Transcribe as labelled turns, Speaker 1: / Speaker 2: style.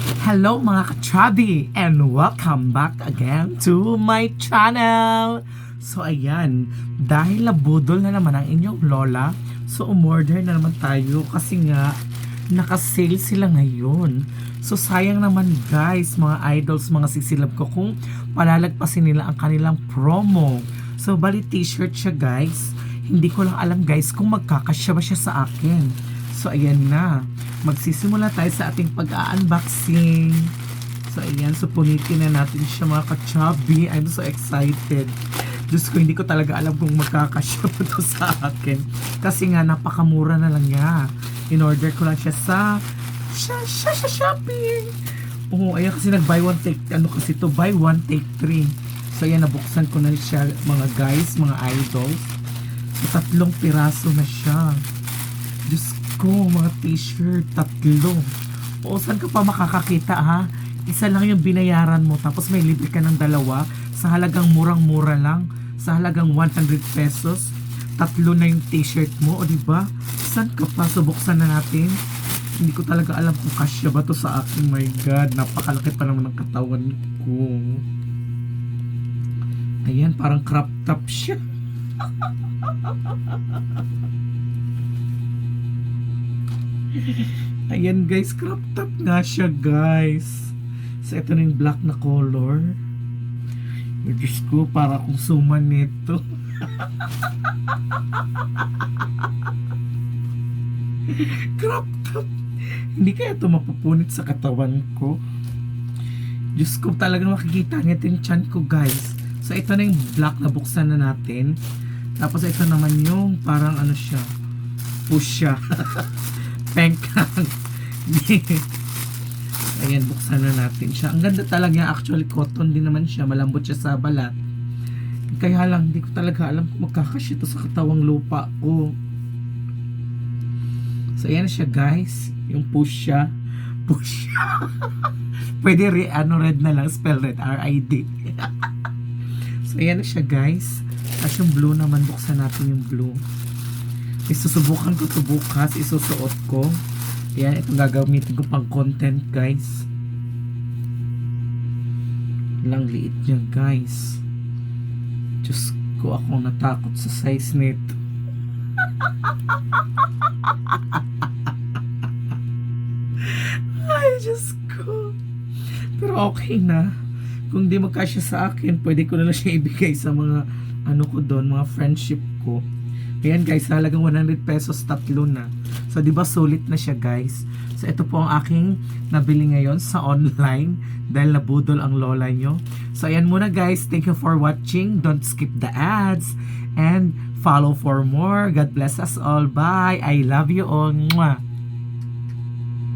Speaker 1: Hello mga ka-chubby and welcome back again to my channel. So ayan, dahil nabudol na naman ang inyong lola, so umorder na naman tayo kasi nga naka-sale sila ngayon. So sayang naman guys, mga idols, mga sisilab ko kung palalagpasin nila ang kanilang promo. So bali t-shirt siya guys. Hindi ko lang alam guys kung magkakasya ba siya sa akin. So ayan na, magsisimula tayo sa ating pag-unboxing. So ayan, so punitin na natin siya mga ka-chubby. I'm so excited. Diyos ko, hindi ko talaga alam kung magkakasya pa to sa akin. Kasi nga, napakamura na lang niya. In-order ko lang siya sa shopping. Oo, ayan kasi nag-buy one take, ano kasi to, buy one take three. So ayan, nabuksan ko na siya mga guys, mga idols. So 3 piraso na siya. Diyos ko, mga t-shirt, 3. O, saan ka pa makakakita ha? Isa lang yung binayaran mo, tapos may libre ka ng 2 sa halagang murang-mura lang, sa halagang 100 pesos. 3 na yung t-shirt mo, o diba? Saan ka pa? Subuksan na natin. Hindi ko talaga alam kung kasya ba to sa akin. My God, napakalaki pa naman ng katawan ko. Ayan, parang crop top siya. Ayan guys, crop top nga siya guys. So ito na yung black na color. Diyos ko, para kung suman nito. Crop top. Hindi kaya ito mapupunit sa katawan ko. Diyos ko, talagang makikita niya yung chan ko guys. So ito na yung black na buksan na natin. Tapos ito naman yung parang ano siya, push siya. Pengkang. Ayan, buksan na natin siya. Ang ganda talaga, actually cotton din naman siya, malambot siya sa balat. Kaya lang, hindi ko talaga alam kung magkakasya ito sa katawang lupa ko. So ayan siya guys, yung push siya. Push siya. Pwede red na lang, spell red, R-I-D. So ayan na siya guys. Tapos yung blue naman, buksan natin yung blue. Isusubukan ko ito bukas, isusuot ko. Ayan, itong gagamitin ko pang content guys. Lang liit niya guys. Diyos ko, ako natakot sa size nito. Ay, Diyos ko. Pero okay na. Kung di magkasya sa akin, pwede ko na lang siya ibigay sa mga ano ko doon, mga friendship ko. Ayan guys, halagang 100 pesos 3 na. So, di ba sulit na siya guys? So, ito po ang aking nabili ngayon sa online dahil nabudol ang lola nyo. So, ayan muna guys. Thank you for watching. Don't skip the ads. And follow for more. God bless us all. Bye. I love you all. Mwah.